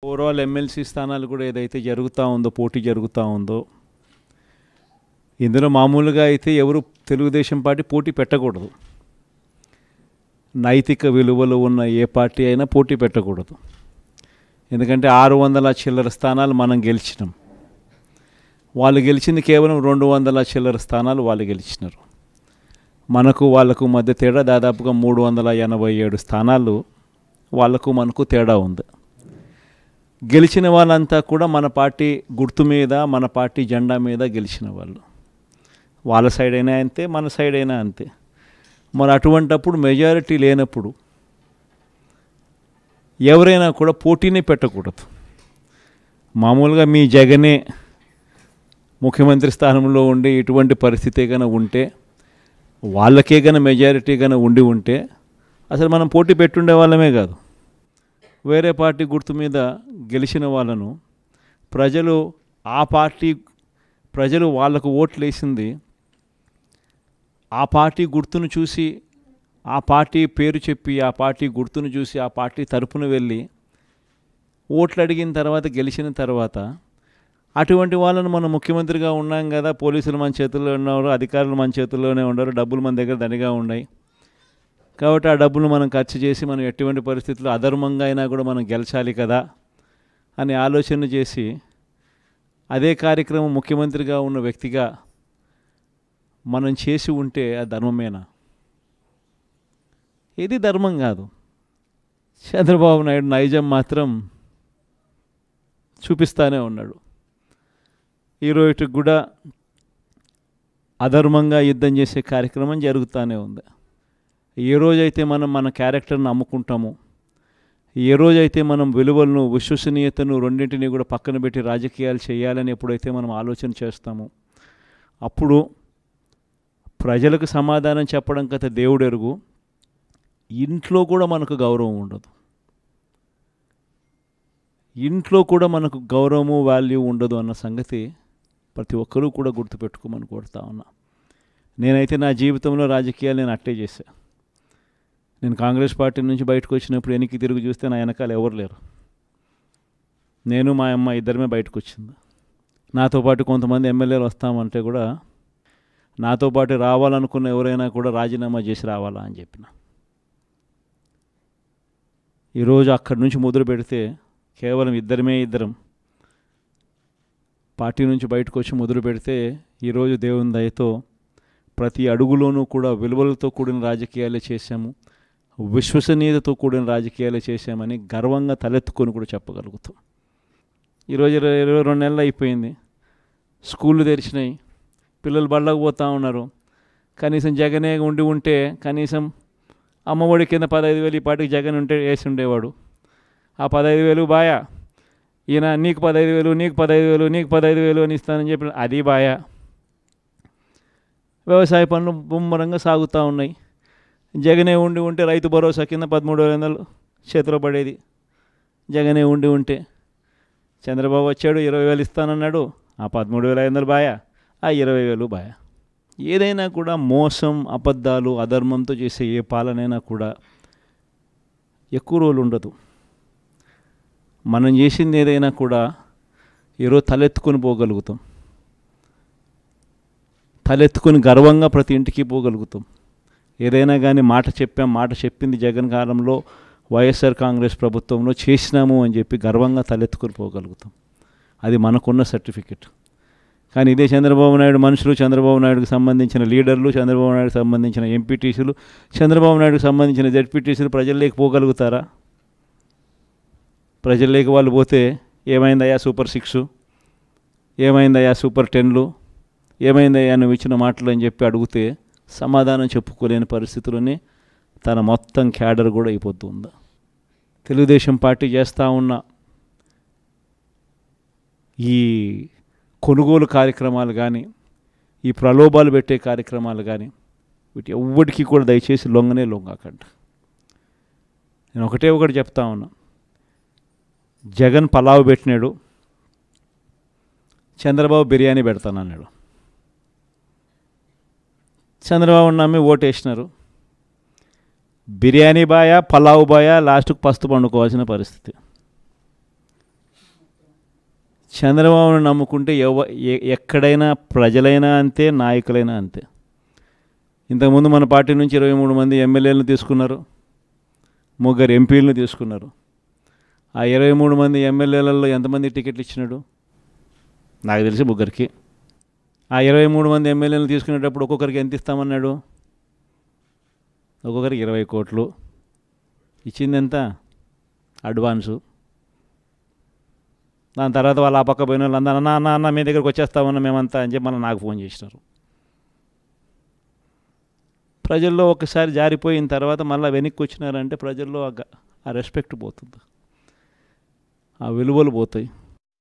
Overall MLC స్థానాలు కూడా ఏదైతే జరుగుతూ ఉందో, పోటీ జరుగుతూ ఉందో, ఇందులో మామూలుగా అయితే ఎవరు తెలుగుదేశం పార్టీ పోటీ పెట్టకూడదు. నైతిక విలువలు ఉన్న ఏ పార్టీ అయినా పోటీ పెట్టకూడదు. ఎందుకంటే 600 చిల్లర స్థానాలు మనం గెలిచినాం. వాళ్ళు గెలిచింది కేవలం 200 చిల్లర స్థానాలు వాళ్ళు గెలిచినారు. మనకు వాళ్ళకు మధ్య తేడా దాదాపుగా 387 స్థానాలు వాళ్ళకు మనకు తేడా ఉంది. గెలిచిన వాళ్ళంతా కూడా మన పార్టీ గుర్తు మీద, మన పార్టీ జెండా మీద గెలిచిన వాళ్ళు. వాళ్ళ సైడ్ అయినా అంతే, మన సైడ్ అయినా అంతే. మరి అటువంటప్పుడు మెజారిటీ లేనప్పుడు ఎవరైనా కూడా పోటీనే పెట్టకూడదు. మామూలుగా మీ జగనే ముఖ్యమంత్రి స్థానంలో ఉండి ఇటువంటి పరిస్థితి కనుక ఉంటే, వాళ్ళకే కనుక మెజారిటీ కనుక ఉంటే అసలు మనం పోటీ పెట్టుండే వాళ్ళమే కాదు. వేరే పార్టీ గుర్తు మీద గెలిచిన వాళ్ళను ప్రజలు వాళ్ళకు ఓట్లు వేసింది ఆ పార్టీ గుర్తును చూసి, ఆ పార్టీ పేరు చెప్పి, ఆ పార్టీ గుర్తును చూసి, ఆ పార్టీ తరపున వెళ్ళి ఓట్లు అడిగిన తర్వాత, గెలిచిన తర్వాత అటువంటి వాళ్ళను మనం ముఖ్యమంత్రిగా ఉన్నాం కదా, పోలీసులు మన చేతుల్లో ఉన్నారు, అధికారులు మన చేతుల్లోనే ఉన్నారు, డబ్బులు మన దగ్గర దండిగా ఉన్నాయి కాబట్టి ఆ డబ్బులు మనం ఖర్చు చేసి మనం ఎటువంటి పరిస్థితుల్లో అధర్మంగా అయినా కూడా మనం గెలిచాలి కదా అని ఆలోచన చేసి, అదే కార్యక్రమం ముఖ్యమంత్రిగా ఉన్న వ్యక్తిగా మనం చేసి ఉంటే అది ధర్మమేనా? ఇది ధర్మం కాదు. చంద్రబాబు నాయుడు నైజం మాత్రం చూపిస్తూనే ఉన్నాడు. ఈరోజుకి కూడా అధర్మంగా యుద్ధం చేసే కార్యక్రమం జరుగుతూనే ఉంది. ఏ రోజైతే మనం మన క్యారెక్టర్ని అమ్ముకుంటామో, ఏ రోజైతే మనం విలువలను, విశ్వసనీయతను రెండింటినీ కూడా పక్కన పెట్టి రాజకీయాలు చేయాలని ఎప్పుడైతే మనం ఆలోచన చేస్తామో, అప్పుడు ప్రజలకు సమాధానం చెప్పడం కథ దేవుడు ఎరుగు, ఇంట్లో కూడా మనకు గౌరవం ఉండదు. ఇంట్లో కూడా మనకు గౌరవము, వాల్యూ ఉండదు అన్న సంగతి ప్రతి ఒక్కరూ కూడా గుర్తుపెట్టుకోమని కోరుతా ఉన్నా. నేనైతే నా జీవితంలో రాజకీయాలు నేను అట్టే చేశాను. నేను కాంగ్రెస్ పార్టీ నుంచి బయటకు వచ్చినప్పుడు వెనక్కి తిరిగి చూస్తే నా వెనకాల ఎవరు లేరు. నేను మా అమ్మ ఇద్దరమే బయటకు వచ్చింది. నాతో పాటు కొంతమంది ఎమ్మెల్యేలు వస్తామంటే కూడా నాతో పాటు రావాలనుకున్న ఎవరైనా కూడా రాజీనామా చేసి రావాలా అని చెప్పిన. ఈరోజు అక్కడి నుంచి మొదలు పెడితే కేవలం ఇద్దరం పార్టీ నుంచి బయటకు వచ్చి మొదలు పెడితే ఈరోజు దేవుని దయతో ప్రతి అడుగులోనూ కూడా విలువలతో కూడిన రాజకీయాలే చేశాము, విశ్వసనీయతతో కూడిన రాజకీయాలు చేశామని గర్వంగా తలెత్తుకొని కూడా చెప్పగలుగుతాం. ఈరోజు 22 నెలలు అయిపోయింది, స్కూళ్ళు తెరిచినాయి, పిల్లలు బళ్ళకు పోతూ ఉన్నారు. కనీసం జగనే ఉంటే కనీసం అమ్మఒడి కింద 15,000 ఈ పాటికి జగన్ ఉంటే వేసి ఉండేవాడు. ఆ 15,000 బాయా, ఈయన నీకు 15,000, నీకు 15,000, నీకు 15,000 అని ఇస్తానని చెప్పి అది బాయా. వ్యవసాయ పనులు ముమ్మరంగా సాగుతూ ఉన్నాయి. జగనే ఉంటే రైతు భరోసా కింద 13,500 చేతిలో పడేది. జగనే ఉంటే చంద్రబాబు వచ్చాడు, 20,000 ఇస్తానన్నాడు, ఆ 13,500 బాయా, ఆ 20,000 బాయా. ఏదైనా కూడా మోసం, అబద్ధాలు, అధర్మంతో చేసే ఏ పాలనైనా కూడా ఎక్కువ రోజులు ఉండదు. మనం చేసింది ఏదైనా కూడా ఈరోజు తలెత్తుకొని పోగలుగుతాం, తలెత్తుకొని గర్వంగా ప్రతి ఇంటికి పోగలుగుతాం. ఏదైనా కానీ మాట చెప్పింది జగన్ కాలంలో వైఎస్ఆర్ కాంగ్రెస్ ప్రభుత్వంలో చేసినాము అని చెప్పి గర్వంగా తలెత్తుకొని పోగలుగుతాం. అది మనకున్న సర్టిఫికెట్. కానీ ఇదే చంద్రబాబు నాయుడు మనుషులు, చంద్రబాబు నాయుడుకి సంబంధించిన లీడర్లు, చంద్రబాబు నాయుడుకి సంబంధించిన ఎంపీటీసీలు, చంద్రబాబు నాయుడుకి సంబంధించిన జెడ్పీటీసీలు ప్రజల్లోకి పోగలుగుతారా? ప్రజల్లోకి వాళ్ళు పోతే ఏమైందయ్యా సూపర్ 6, ఏమైందయ్యా సూపర్ 10లు, ఏమైందయ్యా నువ్వు ఇచ్చిన మాటలు అని చెప్పి అడిగితే సమాధానం చెప్పుకోలేని పరిస్థితుల్లోనే తన మొత్తం క్యాడర్ కూడా అయిపోతుంది. తెలుగుదేశం పార్టీ చేస్తూ ఉన్న ఈ కొనుగోలు కార్యక్రమాలు కానీ, ఈ ప్రలోభాలు పెట్టే కార్యక్రమాలు కానీ, వీటి ఎవ్వడికి కూడా దయచేసి లొంగకండి. నేను ఒకటి చెప్తా ఉన్నా. జగన్ పలావ్ పెట్టినాడు, చంద్రబాబు బిర్యానీ పెడతానన్నాడు. చంద్రబాబు నమ్మి ఓటేసినారు. బిర్యానీ బాయా, పలావ్ బాయా, లాస్ట్కు పస్తు పండుకోవాల్సిన పరిస్థితి. చంద్రబాబును నమ్ముకుంటే ఎక్కడైనా ప్రజలైనా అంతే, నాయకులైనా అంతే. ఇంతకుముందు మన పార్టీ నుంచి 23 మంది ఎమ్మెల్యేలను తీసుకున్నారు, 3 ఎంపీలను తీసుకున్నారు. ఆ 23 మంది ఎమ్మెల్యేలలో ఎంతమంది టికెట్లు ఇచ్చినాడు? నాకు తెలిసి 3కి. ఆ 23 మంది ఎమ్మెల్యేలను తీసుకునేటప్పుడు ఒక్కొక్కరికి ఎంత ఇస్తామన్నాడు? ఒక్కొక్కరికి 20 కోట్లు. ఇచ్చింది ఎంత? అడ్వాన్సు. దాని తర్వాత వాళ్ళు ఆ పక్క పోయిన వాళ్ళు అందరూ అన్న మీ దగ్గరికి వచ్చేస్తామన్నా మేమంతా అని చెప్పి మళ్ళీ నాకు ఫోన్ చేసినారు. ప్రజల్లో ఒకసారి జారిపోయిన తర్వాత మళ్ళీ వెనక్కి వచ్చినారంటే ప్రజల్లో ఆ రెస్పెక్ట్ పోతుంది, ఆ విలువలు పోతాయి.